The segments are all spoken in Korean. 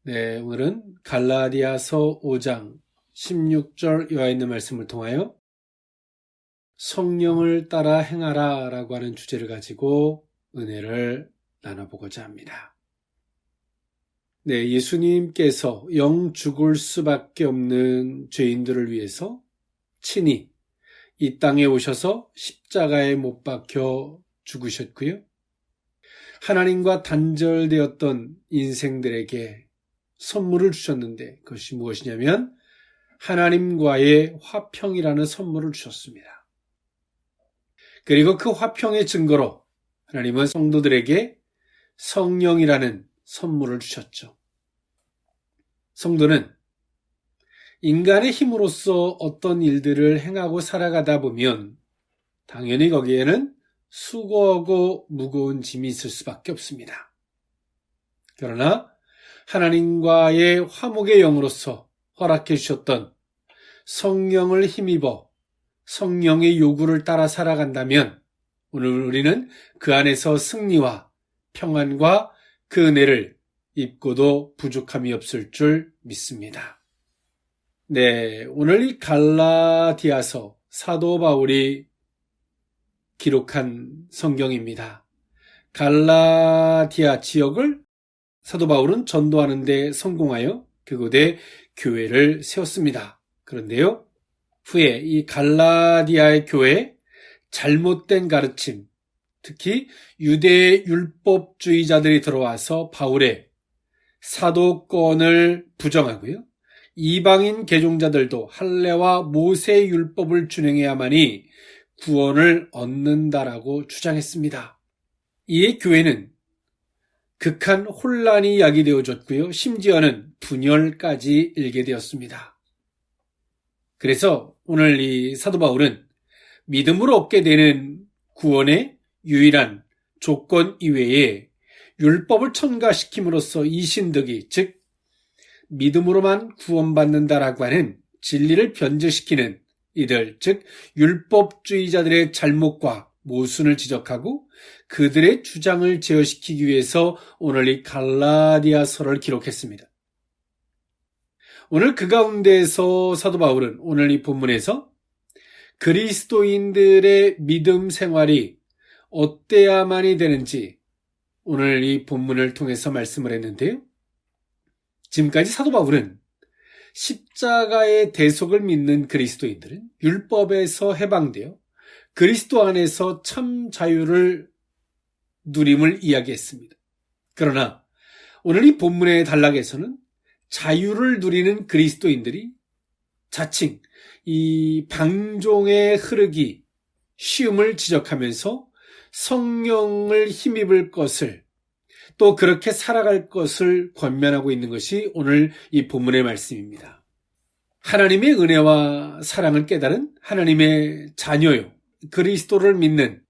네, 오늘은 갈라디아서 5장 16절 이하에 있는 말씀을 통하여 성령을 따라 행하라 라고 하는 주제를 가지고 은혜를 나눠보고자 합니다. 네, 예수님께서 영 죽을 수밖에 없는 죄인들을 위해서 친히 이 땅에 오셔서 십자가에 못 박혀 죽으셨고요. 하나님과 단절되었던 인생들에게 선물을 주셨는데 그것이 무엇이냐면 하나님과의 화평이라는 선물을 주셨습니다. 그리고 그 화평의 증거로 하나님은 성도들에게 성령이라는 선물을 주셨죠. 성도는 인간의 힘으로써 어떤 일들을 행하고 살아가다 보면 당연히 거기에는 수고하고 무거운 짐이 있을 수밖에 없습니다. 그러나 하나님과의 화목의 영으로서 허락해 주셨던 성령을 힘입어 성령의 요구를 따라 살아간다면 오늘 우리는 그 안에서 승리와 평안과 그 은혜를 입고도 부족함이 없을 줄 믿습니다. 네, 오늘 이 갈라디아서 사도 바울이 기록한 성경입니다. 갈라디아 지역을 사도 바울은 전도하는 데 성공하여 그곳에 교회를 세웠습니다. 그런데요, 후에 이 갈라디아의 교회에 잘못된 가르침, 특히 유대 율법주의자들이 들어와서 바울의 사도권을 부정하고요. 이방인 개종자들도 할례와 모세 율법을 준행해야만이 구원을 얻는다라고 주장했습니다. 이에 교회는 극한 혼란이 야기되어졌고요. 심지어는 분열까지 일게 되었습니다. 그래서 오늘 이 사도 바울은 믿음으로 얻게 되는 구원의 유일한 조건 이외에 율법을 첨가시킴으로써 이신득이, 즉 믿음으로만 구원받는다라고 하는 진리를 변제시키는 이들, 즉 율법주의자들의 잘못과 모순을 지적하고 그들의 주장을 제어시키기 위해서 오늘 이 갈라디아서를 기록했습니다. 오늘 그 가운데에서 사도 바울은 오늘 이 본문에서 그리스도인들의 믿음 생활이 어때야만이 되는지 오늘 이 본문을 통해서 말씀을 했는데요. 지금까지 사도 바울은 십자가의 대속을 믿는 그리스도인들은 율법에서 해방되어 그리스도 안에서 참 자유를 누림을 이야기했습니다. 그러나 오늘 이 본문의 단락에서는 자유를 누리는 그리스도인들이 자칭 이 방종의 흐르기 쉬움을 지적하면서 성령을 힘입을 것을 또 그렇게 살아갈 것을 권면하고 있는 것이 오늘 이 본문의 말씀입니다. 하나님의 은혜와 사랑을 깨달은 하나님의 자녀요, 그리스도를 믿는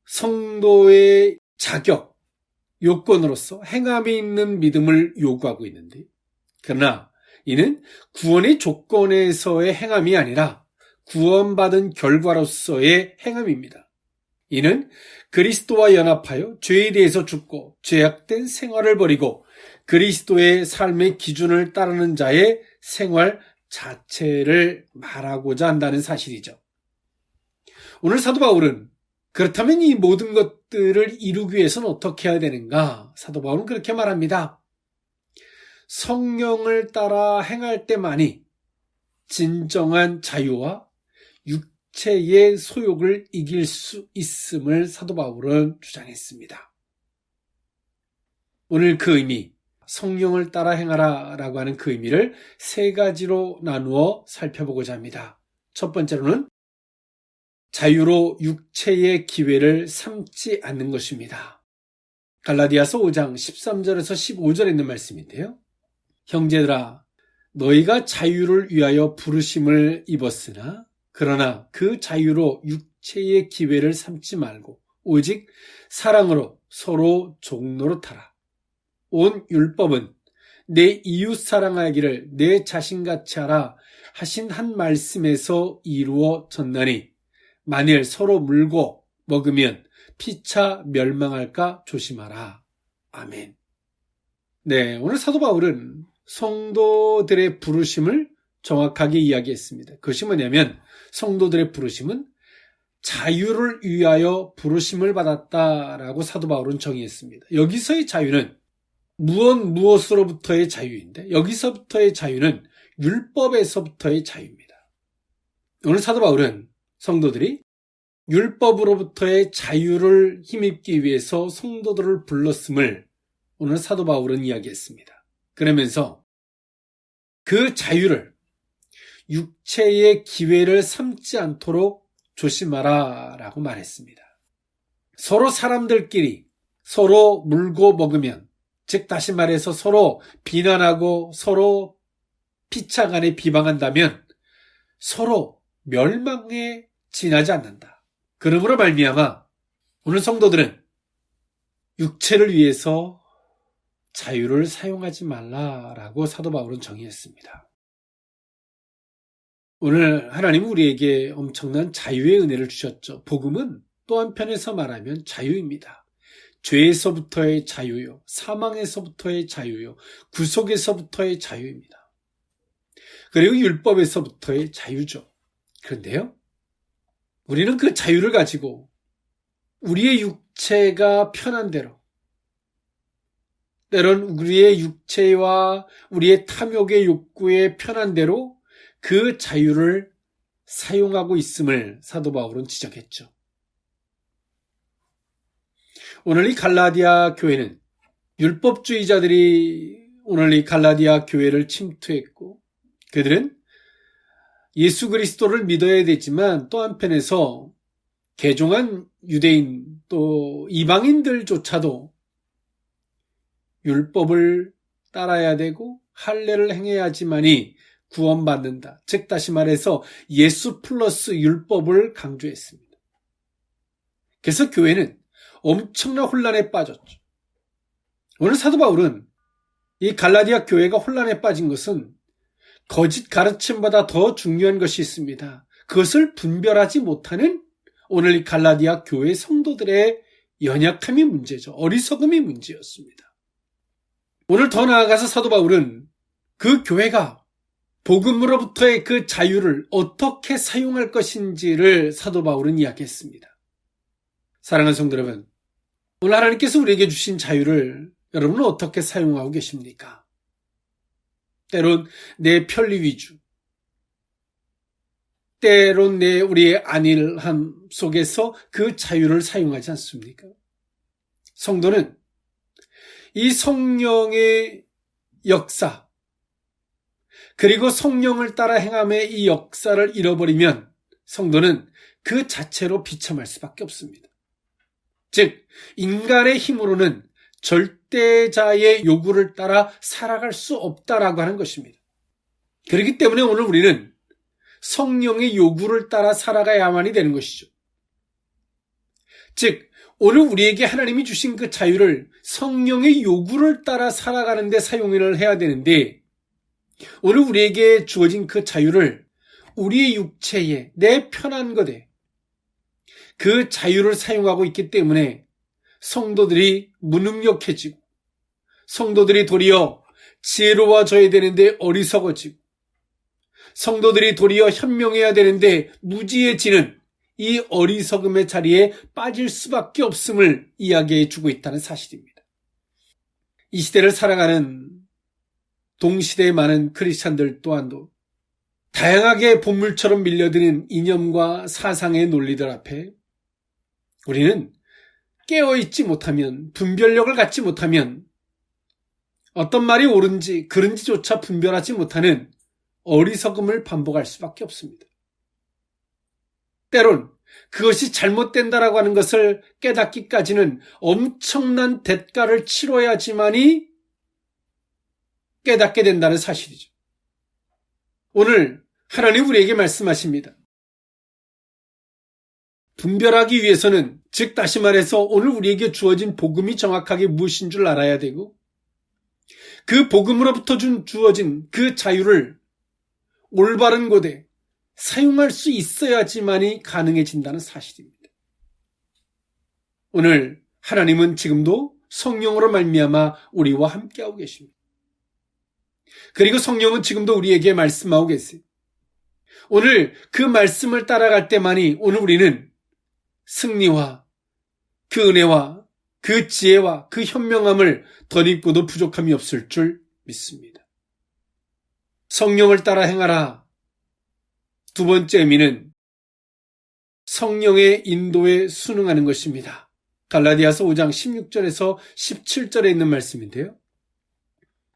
성도의 자격, 요건으로서 행함이 있는 믿음을 요구하고 있는데, 그러나 이는 구원의 조건에서의 행함이 아니라 구원받은 결과로서의 행함입니다. 이는 그리스도와 연합하여 죄에 대해서 죽고 죄악된 생활을 버리고 그리스도의 삶의 기준을 따르는 자의 생활 자체를 말하고자 한다는 사실이죠. 오늘 사도 바울은 그렇다면 이 모든 것들을 이루기 위해서는 어떻게 해야 되는가? 사도 바울은 그렇게 말합니다. 성령을 따라 행할 때만이 진정한 자유와 육체의 소욕을 이길 수 있음을 사도 바울은 주장했습니다. 오늘 그 의미, 성령을 따라 행하라 라고 하는 그 의미를 세 가지로 나누어 살펴보고자 합니다. 첫 번째로는 자유로 육체의 기회를 삼지 않는 것입니다. 갈라디아서 5장 13절에서 15절에 있는 말씀인데요. 형제들아, 너희가 자유를 위하여 부르심을 입었으나 그러나 그 자유로 육체의 기회를 삼지 말고 오직 사랑으로 서로 종노릇하라. 온 율법은 내 이웃 사랑하기를 내 자신같이 하라 하신 한 말씀에서 이루어졌나니 만일 서로 물고 먹으면 피차 멸망할까 조심하라. 아멘. 네, 오늘 사도 바울은 성도들의 부르심을 정확하게 이야기했습니다. 그것이 뭐냐면 성도들의 부르심은 자유를 위하여 부르심을 받았다라고 사도 바울은 정의했습니다. 여기서의 자유는 무엇으로부터의 자유인데 여기서부터의 자유는 율법에서부터의 자유입니다. 오늘 사도 바울은 성도들이 율법으로부터의 자유를 힘입기 위해서 성도들을 불렀음을 오늘 사도 바울은 이야기했습니다. 그러면서 그 자유를 육체의 기회를 삼지 않도록 조심하라 라고 말했습니다. 서로 사람들끼리 서로 물고 먹으면, 즉 다시 말해서 서로 비난하고 서로 피차간에 비방한다면 서로 멸망에 지나지 않는다. 그러므로 말미암아 오늘 성도들은 육체를 위해서 자유를 사용하지 말라라고 사도 바울은 정의했습니다. 오늘 하나님은 우리에게 엄청난 자유의 은혜를 주셨죠. 복음은 또 한편에서 말하면 자유입니다. 죄에서부터의 자유요, 사망에서부터의 자유요, 구속에서부터의 자유입니다. 그리고 율법에서부터의 자유죠. 그런데요, 우리는 그 자유를 가지고 우리의 육체가 편한 대로, 때론 우리의 육체와 우리의 탐욕의 욕구에 편한 대로 그 자유를 사용하고 있음을 사도 바울은 지적했죠. 오늘 이 갈라디아 교회는 율법주의자들이 오늘 이 갈라디아 교회를 침투했고 그들은 예수 그리스도를 믿어야 되지만 또 한편에서 개종한 유대인 또 이방인들조차도 율법을 따라야 되고 할례를 행해야지만이 구원받는다. 즉 다시 말해서 예수 플러스 율법을 강조했습니다. 그래서 교회는 엄청난 혼란에 빠졌죠. 오늘 사도 바울은 이 갈라디아 교회가 혼란에 빠진 것은 거짓 가르침보다 더 중요한 것이 있습니다. 그것을 분별하지 못하는 오늘 이 갈라디아 교회 성도들의 연약함이 문제죠. 어리석음이 문제였습니다. 오늘 더 나아가서 사도 바울은 그 교회가 복음으로부터의 그 자유를 어떻게 사용할 것인지를 사도 바울은 이야기했습니다. 사랑하는 성도 여러분, 오늘 하나님께서 우리에게 주신 자유를 여러분은 어떻게 사용하고 계십니까? 때론 내 편리 위주, 때론 우리의 안일함 속에서 그 자유를 사용하지 않습니까? 성도는 이 성령의 역사, 그리고 성령을 따라 행함의 이 역사를 잃어버리면 성도는 그 자체로 비참할 수밖에 없습니다. 즉, 인간의 힘으로는 절대자의 요구를 따라 살아갈 수 없다라고 하는 것입니다. 그렇기 때문에 오늘 우리는 성령의 요구를 따라 살아가야만이 되는 것이죠. 즉, 오늘 우리에게 하나님이 주신 그 자유를 성령의 요구를 따라 살아가는 데 사용을 해야 되는데 오늘 우리에게 주어진 그 자유를 우리의 육체에 내 편한 것에 그 자유를 사용하고 있기 때문에 성도들이 무능력해지고 성도들이 도리어 지혜로워져야 되는데 어리석어지고 성도들이 도리어 현명해야 되는데 무지해지는 이 어리석음의 자리에 빠질 수밖에 없음을 이야기해 주고 있다는 사실입니다. 이 시대를 살아가는 동시대의 많은 크리스찬들 또한도 다양하게 본물처럼 밀려드는 이념과 사상의 논리들 앞에 우리는 깨어있지 못하면, 분별력을 갖지 못하면 어떤 말이 옳은지 그른지조차 분별하지 못하는 어리석음을 반복할 수밖에 없습니다. 때론 그것이 잘못된다라고 하는 것을 깨닫기까지는 엄청난 대가를 치러야지만이 깨닫게 된다는 사실이죠. 오늘 하나님 우리에게 말씀하십니다. 분별하기 위해서는, 즉 다시 말해서 오늘 우리에게 주어진 복음이 정확하게 무엇인 줄 알아야 되고 그 복음으로부터 주어진 그 자유를 올바른 곳에 사용할 수 있어야지만이 가능해진다는 사실입니다. 오늘 하나님은 지금도 성령으로 말미암아 우리와 함께하고 계십니다. 그리고 성령은 지금도 우리에게 말씀하고 계세요. 오늘 그 말씀을 따라갈 때만이 오늘 우리는 승리와 그 은혜와 그 지혜와 그 현명함을 덧입고도 부족함이 없을 줄 믿습니다. 성령을 따라 행하라. 두 번째 의미는 성령의 인도에 순응하는 것입니다. 갈라디아서 5장 16절에서 17절에 있는 말씀인데요.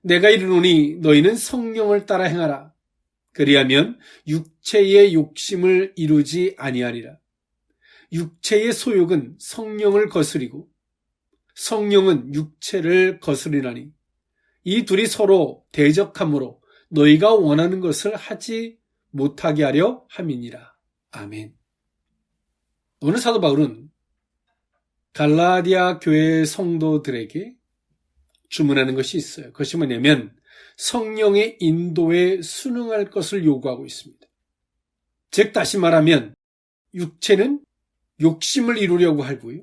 내가 이르노니 너희는 성령을 따라 행하라. 그리하면 육체의 욕심을 이루지 아니하리라. 육체의 소욕은 성령을 거스리고 성령은 육체를 거스리나니 이 둘이 서로 대적함으로 너희가 원하는 것을 하지 못하게 하려 함이니라. 아멘. 오늘 사도 바울은 갈라디아 교회 성도들에게 주문하는 것이 있어요. 그것이 뭐냐면 성령의 인도에 순응할 것을 요구하고 있습니다. 즉 다시 말하면 육체는 욕심을 이루려고 하고요.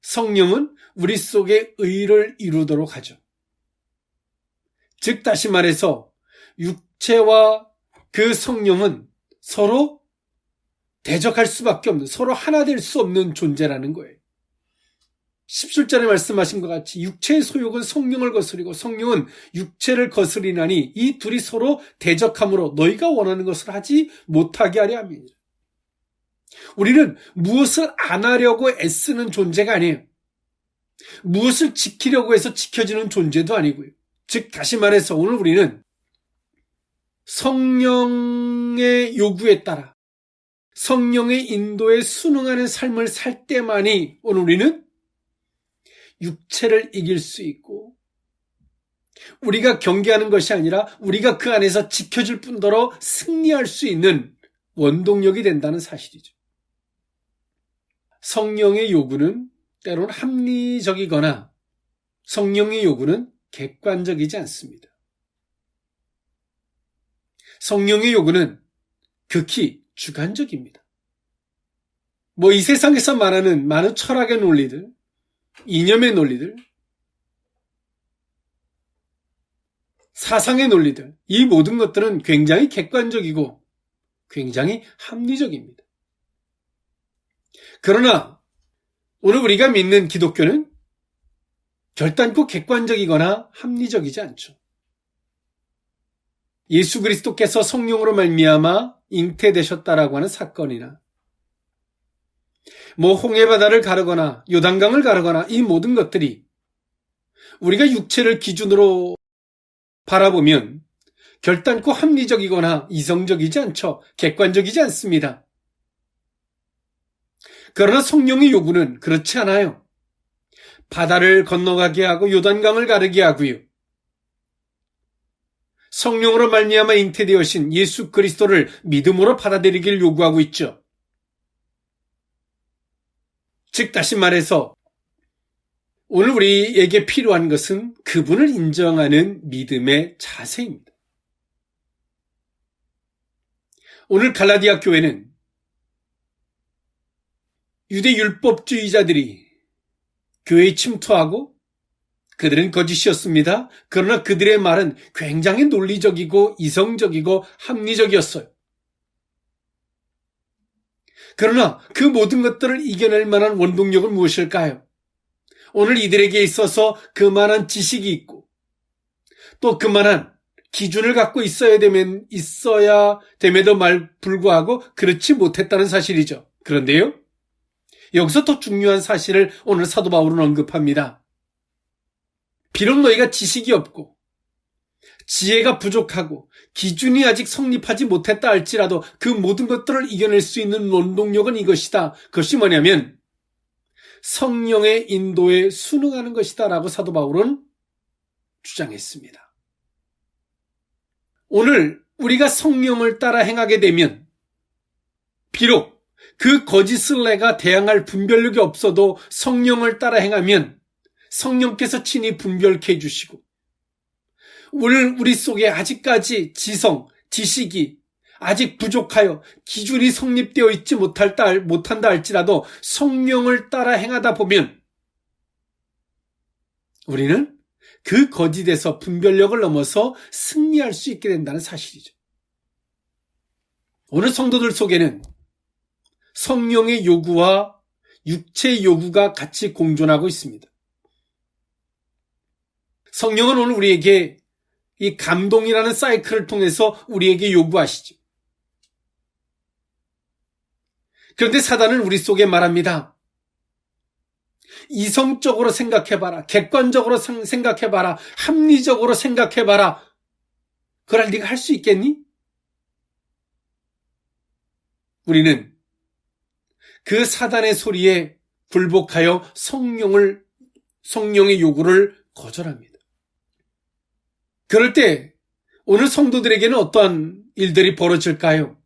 성령은 우리 속에 의를 이루도록 하죠. 즉 다시 말해서 육체와 그 성령은 서로 대적할 수밖에 없는, 서로 하나 될 수 없는 존재라는 거예요. 17절에 말씀하신 것 같이 육체의 소욕은 성령을 거스리고 성령은 육체를 거스리나니 이 둘이 서로 대적함으로 너희가 원하는 것을 하지 못하게 하려 함이니라. 우리는 무엇을 안 하려고 애쓰는 존재가 아니에요. 무엇을 지키려고 해서 지켜지는 존재도 아니고요. 즉 다시 말해서 오늘 우리는 성령의 요구에 따라 성령의 인도에 순응하는 삶을 살 때만이 오늘 우리는 육체를 이길 수 있고 우리가 경계하는 것이 아니라 우리가 그 안에서 지켜줄 뿐더러 승리할 수 있는 원동력이 된다는 사실이죠. 성령의 요구는 때로는 합리적이거나 성령의 요구는 객관적이지 않습니다. 성령의 요구는 극히 주관적입니다. 이 세상에서 말하는 많은 철학의 논리들, 이념의 논리들, 사상의 논리들, 이 모든 것들은 굉장히 객관적이고 굉장히 합리적입니다. 그러나 오늘 우리가 믿는 기독교는 결단코 객관적이거나 합리적이지 않죠. 예수 그리스도께서 성령으로 말미암아 잉태되셨다라고 하는 사건이나 홍해바다를 가르거나 요단강을 가르거나 이 모든 것들이 우리가 육체를 기준으로 바라보면 결단코 합리적이거나 이성적이지 않죠. 객관적이지 않습니다. 그러나 성령의 요구는 그렇지 않아요. 바다를 건너가게 하고 요단강을 가르게 하고요. 성령으로 말미암아 잉태되어신 예수 그리스도를 믿음으로 받아들이기를 요구하고 있죠. 즉 다시 말해서 오늘 우리에게 필요한 것은 그분을 인정하는 믿음의 자세입니다. 오늘 갈라디아 교회는 유대 율법주의자들이 교회에 침투하고 그들은 거짓이었습니다. 그러나 그들의 말은 굉장히 논리적이고 이성적이고 합리적이었어요. 그러나 그 모든 것들을 이겨낼 만한 원동력은 무엇일까요? 오늘 이들에게 있어서 그만한 지식이 있고 또 그만한 기준을 갖고 있어야 됨에도 불구하고 그렇지 못했다는 사실이죠. 그런데요, 여기서 더 중요한 사실을 오늘 사도 바울은 언급합니다. 비록 너희가 지식이 없고 지혜가 부족하고 기준이 아직 성립하지 못했다 할지라도 그 모든 것들을 이겨낼 수 있는 원동력은 이것이다. 그것이 뭐냐면 성령의 인도에 순응하는 것이다 라고 사도 바울은 주장했습니다. 오늘 우리가 성령을 따라 행하게 되면 비록 그 거짓을 내가 대항할 분별력이 없어도 성령을 따라 행하면 성령께서 친히 분별케 해주시고 오늘 우리 속에 아직까지 지식이 아직 부족하여 기준이 성립되어 있지 못한다 할지라도 성령을 따라 행하다 보면 우리는 그 거짓에서 분별력을 넘어서 승리할 수 있게 된다는 사실이죠. 오늘 성도들 속에는 성령의 요구와 육체의 요구가 같이 공존하고 있습니다. 성령은 오늘 우리에게 이 감동이라는 사이클을 통해서 우리에게 요구하시죠. 그런데 사단은 우리 속에 말합니다. 이성적으로 생각해봐라. 객관적으로 생각해봐라. 합리적으로 생각해봐라. 그걸 네가 할 수 있겠니? 우리는 그 사단의 소리에 굴복하여 성령의 요구를 거절합니다. 그럴 때 오늘 성도들에게는 어떠한 일들이 벌어질까요?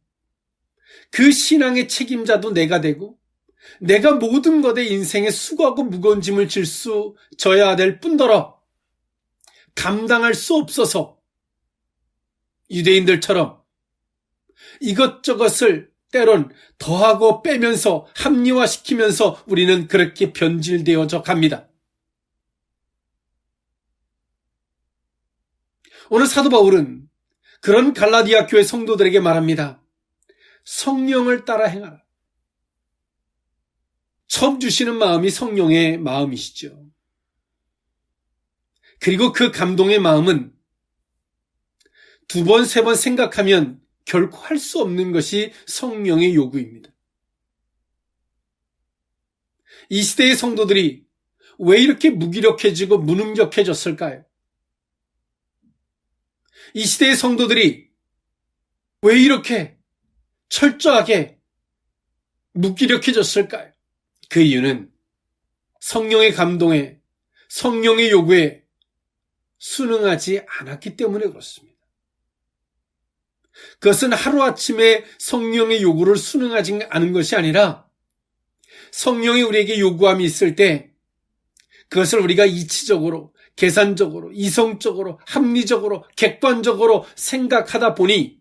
그 신앙의 책임자도 내가 되고 내가 모든 것에 인생에 수고하고 무거운 짐을 져야 될 뿐더러 감당할 수 없어서 유대인들처럼 이것저것을 때론 더하고 빼면서 합리화시키면서 우리는 그렇게 변질되어져 갑니다. 오늘 사도 바울은 그런 갈라디아 교회 성도들에게 말합니다. 성령을 따라 행하라. 처음 주시는 마음이 성령의 마음이시죠. 그리고 그 감동의 마음은 두 번, 세 번 생각하면 결코 할 수 없는 것이 성령의 요구입니다. 이 시대의 성도들이 왜 이렇게 무기력해지고 무능력해졌을까요? 이 시대의 성도들이 왜 이렇게 철저하게 무기력해졌을까요? 그 이유는 성령의 감동에, 성령의 요구에 순응하지 않았기 때문에 그렇습니다. 그것은 하루아침에 성령의 요구를 순응하지 않은 것이 아니라 성령이 우리에게 요구함이 있을 때 그것을 우리가 이치적으로, 계산적으로, 이성적으로, 합리적으로, 객관적으로 생각하다 보니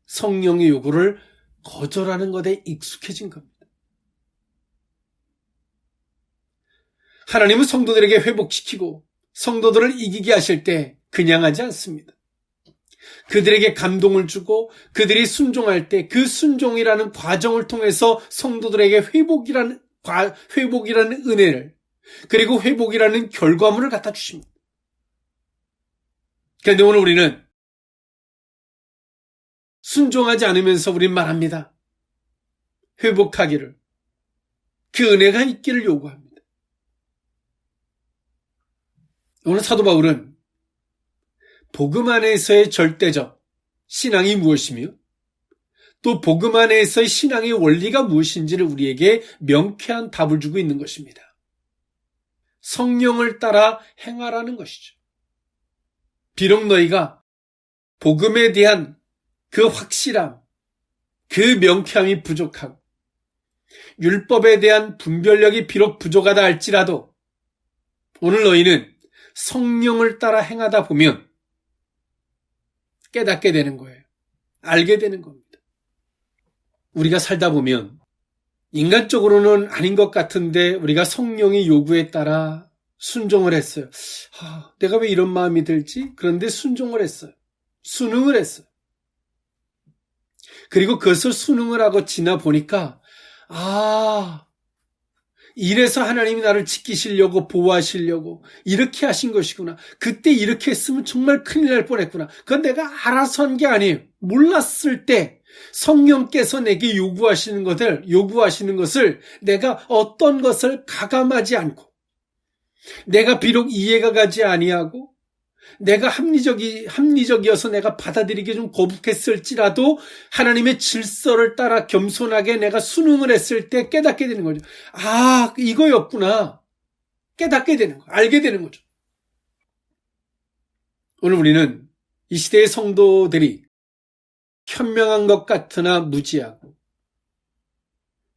성령의 요구를 거절하는 것에 익숙해진 겁니다. 하나님은 성도들에게 회복시키고 성도들을 이기게 하실 때 그냥 하지 않습니다. 그들에게 감동을 주고 그들이 순종할 때 그 순종이라는 과정을 통해서 성도들에게 회복이라는 은혜를 그리고 회복이라는 결과물을 갖다 주십니다. 그런데 오늘 우리는 순종하지 않으면서 우린 말합니다. 회복하기를, 그 은혜가 있기를 요구합니다. 오늘 사도 바울은 복음 안에서의 절대적 신앙이 무엇이며 또 복음 안에서의 신앙의 원리가 무엇인지를 우리에게 명쾌한 답을 주고 있는 것입니다. 성령을 따라 행하라는 것이죠. 비록 너희가 복음에 대한 그 확실함, 그 명쾌함이 부족하고 율법에 대한 분별력이 비록 부족하다 할지라도 오늘 너희는 성령을 따라 행하다 보면 깨닫게 되는 거예요. 알게 되는 겁니다. 우리가 살다 보면 인간적으로는 아닌 것 같은데 우리가 성령의 요구에 따라 순종을 했어요. 내가 왜 이런 마음이 들지? 그런데 순종을 했어요. 순응을 했어요. 그리고 그것을 순응을 하고 지나 보니까 이래서 하나님이 나를 지키시려고 보호하시려고 이렇게 하신 것이구나. 그때 이렇게 했으면 정말 큰일 날 뻔했구나. 그건 내가 알아서 한 게 아니에요. 몰랐을 때 성령께서 내게 요구하시는 것을 내가 어떤 것을 가감하지 않고 내가 비록 이해가 가지 아니하고 내가 합리적이어서 내가 받아들이기 좀 거북했을지라도 하나님의 질서를 따라 겸손하게 내가 순응을 했을 때 깨닫게 되는 거죠. 이거였구나. 깨닫게 되는 거, 알게 되는 거죠. 오늘 우리는 이 시대의 성도들이 현명한 것 같으나 무지하고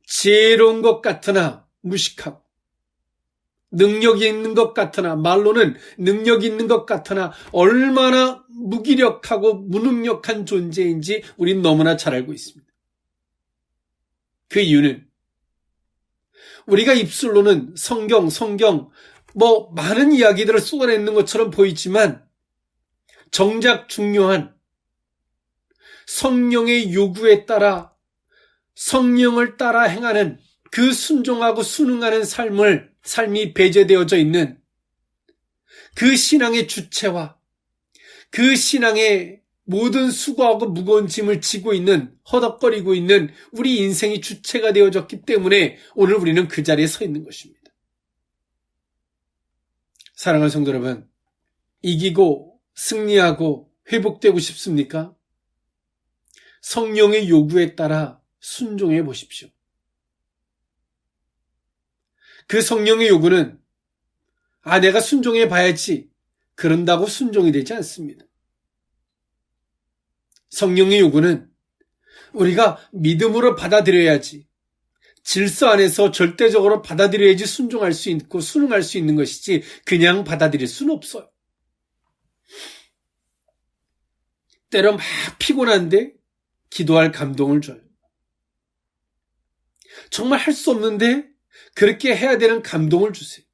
지혜로운 것 같으나 무식하고 능력이 있는 것 같으나 말로는 능력이 있는 것 같으나 얼마나 무기력하고 무능력한 존재인지 우린 너무나 잘 알고 있습니다. 그 이유는 우리가 입술로는 성경 많은 이야기들을 쏟아내는 것처럼 보이지만 정작 중요한 성령의 요구에 따라 성령을 따라 행하는 그 순종하고 순응하는 삶이 배제되어져 있는 그 신앙의 주체와 그 신앙의 모든 수고하고 무거운 짐을 지고 있는, 허덕거리고 있는 우리 인생이 주체가 되어졌기 때문에 오늘 우리는 그 자리에 서 있는 것입니다. 사랑하는 성도 여러분, 이기고 승리하고 회복되고 싶습니까? 성령의 요구에 따라 순종해 보십시오. 그 성령의 요구는 내가 순종해 봐야지 그런다고 순종이 되지 않습니다. 성령의 요구는 우리가 믿음으로 받아들여야지, 질서 안에서 절대적으로 받아들여야지 순종할 수 있고 순응할 수 있는 것이지 그냥 받아들일 수는 없어요. 때로 막 피곤한데 기도할 감동을 줘요. 정말 할 수 없는데 그렇게 해야 되는 감동을 주세요.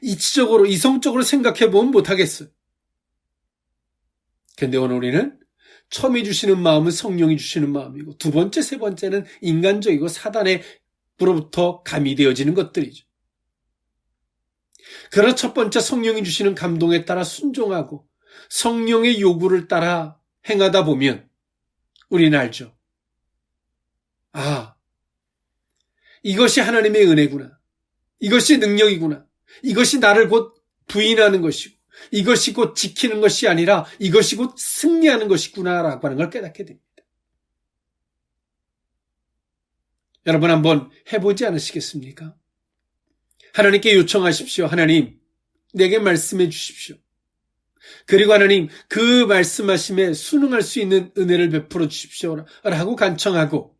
이치적으로, 이성적으로 생각해보면 못하겠어요. 근데 오늘 우리는 처음에 주시는 마음은 성령이 주시는 마음이고, 두 번째, 세 번째는 인간적이고 사단으로부터 가미되어지는 것들이죠. 그러나 첫 번째 성령이 주시는 감동에 따라 순종하고 성령의 요구를 따라 행하다 보면 우리는 알죠. 이것이 하나님의 은혜구나. 이것이 능력이구나. 이것이 나를 곧 부인하는 것이고, 이것이 곧 지키는 것이 아니라 이것이 곧 승리하는 것이구나라고 하는 걸 깨닫게 됩니다. 여러분 한번 해보지 않으시겠습니까? 하나님께 요청하십시오. 하나님, 내게 말씀해 주십시오. 그리고 하나님, 그 말씀하심에 순응할 수 있는 은혜를 베풀어 주십시오. 라고 간청하고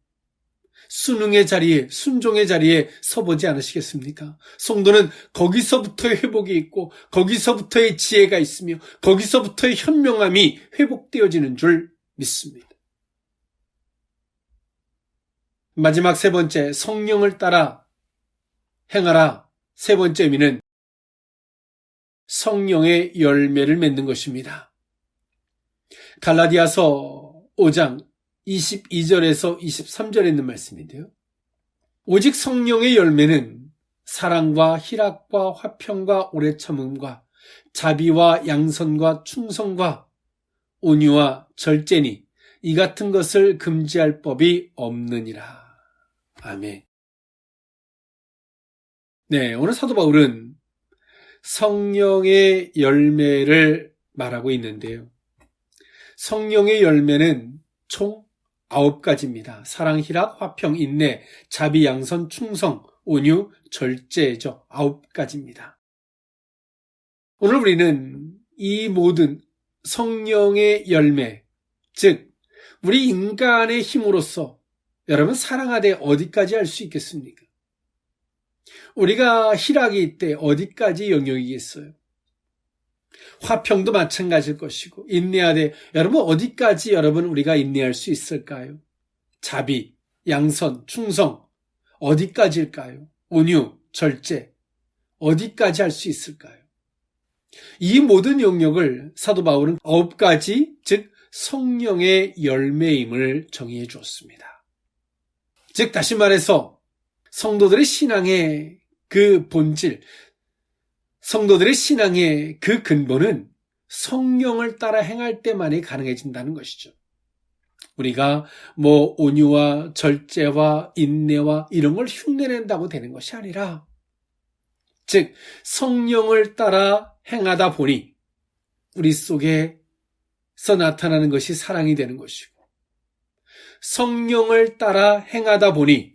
순응의 자리에, 순종의 자리에 서보지 않으시겠습니까? 성도는 거기서부터의 회복이 있고 거기서부터의 지혜가 있으며 거기서부터의 현명함이 회복되어지는 줄 믿습니다. 마지막 세 번째, 성령을 따라 행하라. 세 번째 의미는 성령의 열매를 맺는 것입니다. 갈라디아서 5장 22절에서 23절에 있는 말씀인데요. 오직 성령의 열매는 사랑과 희락과 화평과 오래 참음과 자비와 양선과 충성과 온유와 절제니 이 같은 것을 금지할 법이 없느니라. 아멘. 네, 오늘 사도 바울은 성령의 열매를 말하고 있는데요. 성령의 열매는 총 9가지입니다. 사랑, 희락, 화평, 인내, 자비, 양선, 충성, 온유, 절제죠. 9가지입니다. 오늘 우리는 이 모든 성령의 열매, 즉 우리 인간의 힘으로써 여러분 사랑하되 어디까지 할 수 있겠습니까? 우리가 희락이 있대 어디까지 영역이겠어요? 화평도 마찬가지일 것이고 인내하되 여러분 어디까지 우리가 인내할 수 있을까요? 자비, 양선, 충성 어디까지일까요? 온유, 절제 어디까지 할 수 있을까요? 이 모든 영역을 사도 바울은 9가지, 즉 성령의 열매임을 정의해 주었습니다. 즉 다시 말해서 성도들의 신앙의 그 본질, 성도들의 신앙의 그 근본은 성령을 따라 행할 때만이 가능해진다는 것이죠. 우리가 온유와 절제와 인내와 이런 걸 흉내낸다고 되는 것이 아니라, 즉 성령을 따라 행하다 보니 우리 속에서 나타나는 것이 사랑이 되는 것이고, 성령을 따라 행하다 보니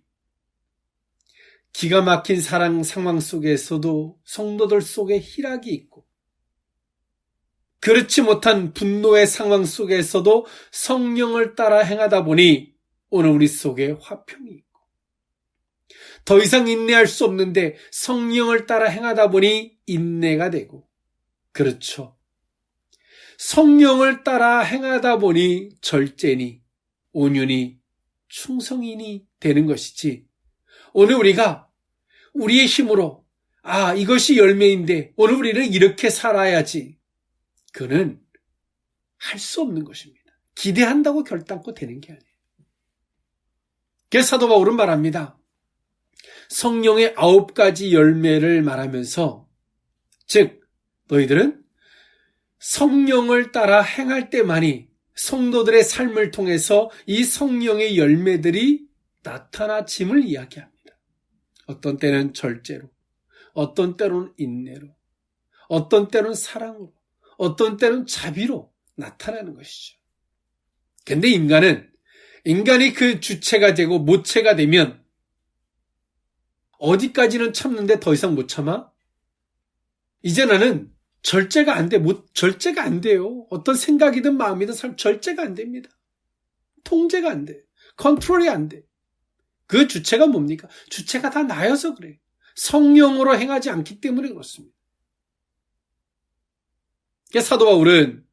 기가 막힌 사랑 상황 속에서도 성도들 속에 희락이 있고, 그렇지 못한 분노의 상황 속에서도 성령을 따라 행하다 보니 오늘 우리 속에 화평이 있고, 더 이상 인내할 수 없는데 성령을 따라 행하다 보니 인내가 되고, 그렇죠. 성령을 따라 행하다 보니 절제니 온유니 충성이니 되는 것이지, 오늘 우리가 우리의 힘으로 이것이 열매인데 오늘 우리는 이렇게 살아야지. 그는 할 수 없는 것입니다. 기대한다고 결단코 되는 게 아니에요. 그래서 사도 바울은 말합니다. 성령의 9가지 열매를 말하면서 즉 너희들은 성령을 따라 행할 때만이 성도들의 삶을 통해서 이 성령의 열매들이 나타나짐을 이야기합니다. 어떤 때는 절제로, 어떤 때로는 인내로, 어떤 때는 사랑으로, 어떤 때는 자비로 나타나는 것이죠. 근데 인간이 그 주체가 되고 모체가 되면 어디까지는 참는데 더 이상 못 참아? 이제 나는 절제가 안 돼. 절제가 안 돼요. 어떤 생각이든 마음이든 절제가 안 됩니다. 통제가 안 돼. 컨트롤이 안 돼. 그 주체가 뭡니까? 주체가 다 나여서 그래. 성령으로 행하지 않기 때문에 그렇습니다. 사도 바울은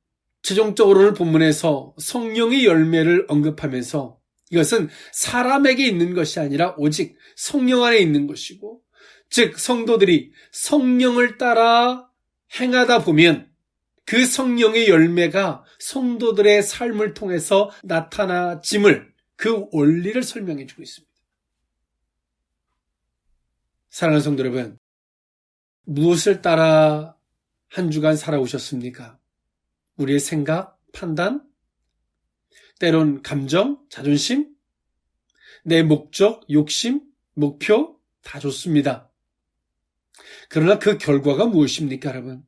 최종적으로는 본문에서 성령의 열매를 언급하면서 이것은 사람에게 있는 것이 아니라 오직 성령 안에 있는 것이고, 즉 성도들이 성령을 따라 행하다 보면 그 성령의 열매가 성도들의 삶을 통해서 나타나짐을, 그 원리를 설명해 주고 있습니다. 사랑하는 성도 여러분, 무엇을 따라 한 주간 살아오셨습니까? 우리의 생각, 판단, 때론 감정, 자존심, 내 목적, 욕심, 목표 다 좋습니다. 그러나 그 결과가 무엇입니까, 여러분?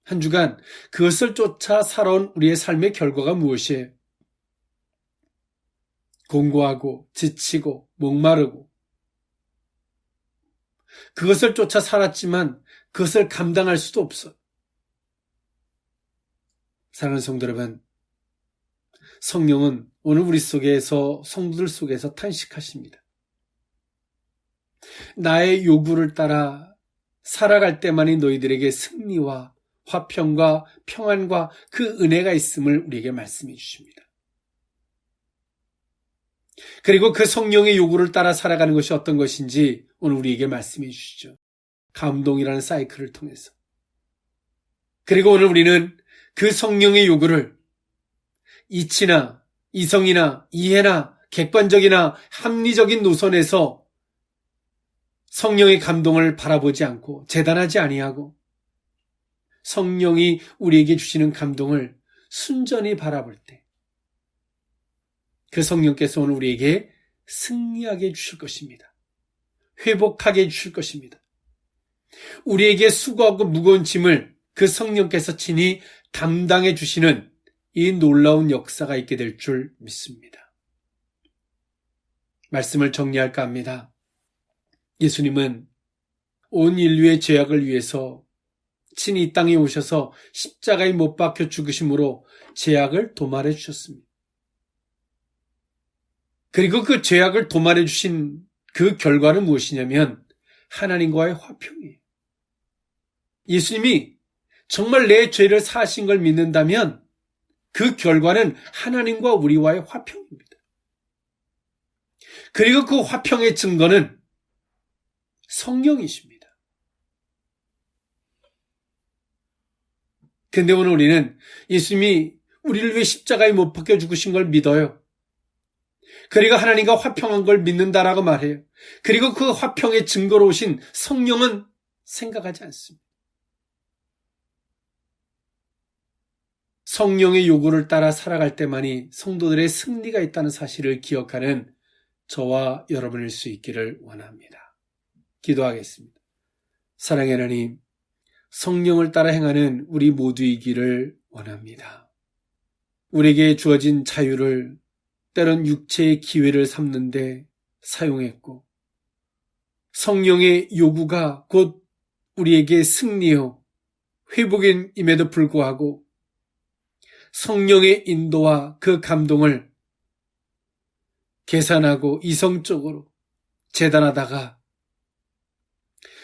한 주간 그것을 쫓아 살아온 우리의 삶의 결과가 무엇이에요? 공고하고 지치고 목마르고 그것을 쫓아 살았지만 그것을 감당할 수도 없어. 사랑하는 성도 여러분, 성령은 오늘 우리 속에서, 성도들 속에서 탄식하십니다. 나의 요구를 따라 살아갈 때만이 너희들에게 승리와 화평과 평안과 그 은혜가 있음을 우리에게 말씀해 주십니다. 그리고 그 성령의 요구를 따라 살아가는 것이 어떤 것인지 오늘 우리에게 말씀해 주시죠. 감동이라는 사이클을 통해서. 그리고 오늘 우리는 그 성령의 요구를 이치나 이성이나 이해나 객관적이나 합리적인 노선에서 성령의 감동을 바라보지 않고 재단하지 아니하고 성령이 우리에게 주시는 감동을 순전히 바라볼 때 그 성령께서 오늘 우리에게 승리하게 해주실 것입니다. 회복하게 해주실 것입니다. 우리에게 수고하고 무거운 짐을 그 성령께서 친히 담당해 주시는 이 놀라운 역사가 있게 될 줄 믿습니다. 말씀을 정리할까 합니다. 예수님은 온 인류의 죄악을 위해서 친히 이 땅에 오셔서 십자가에 못 박혀 죽으심으로 죄악을 도말해 주셨습니다. 그리고 그 죄악을 도말해 주신 그 결과는 무엇이냐면 하나님과의 화평이에요. 예수님이 정말 내 죄를 사하신 걸 믿는다면 그 결과는 하나님과 우리와의 화평입니다. 그리고 그 화평의 증거는 성령이십니다. 근데 오늘 우리는 예수님이 우리를 위해 십자가에 못 박혀 죽으신 걸 믿어요. 그리고 하나님과 화평한 걸 믿는다라고 말해요. 그리고 그 화평의 증거로 오신 성령은 생각하지 않습니다. 성령의 요구를 따라 살아갈 때만이 성도들의 승리가 있다는 사실을 기억하는 저와 여러분일 수 있기를 원합니다. 기도하겠습니다. 사랑의 하나님, 성령을 따라 행하는 우리 모두이기를 원합니다. 우리에게 주어진 자유를 때론 육체의 기회를 삼는데 사용했고 성령의 요구가 곧 우리에게 승리요 회복임에도 불구하고 성령의 인도와 그 감동을 계산하고 이성적으로 재단하다가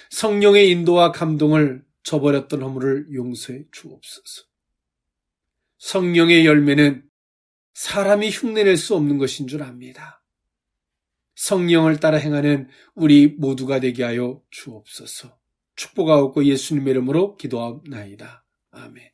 성령의 인도와 감동을 저버렸던 허물을 용서해 주옵소서. 성령의 열매는 사람이 흉내낼 수 없는 것인 줄 압니다. 성령을 따라 행하는 우리 모두가 되게 하여 주옵소서. 축복하옵고 예수님의 이름으로 기도하옵나이다. 아멘.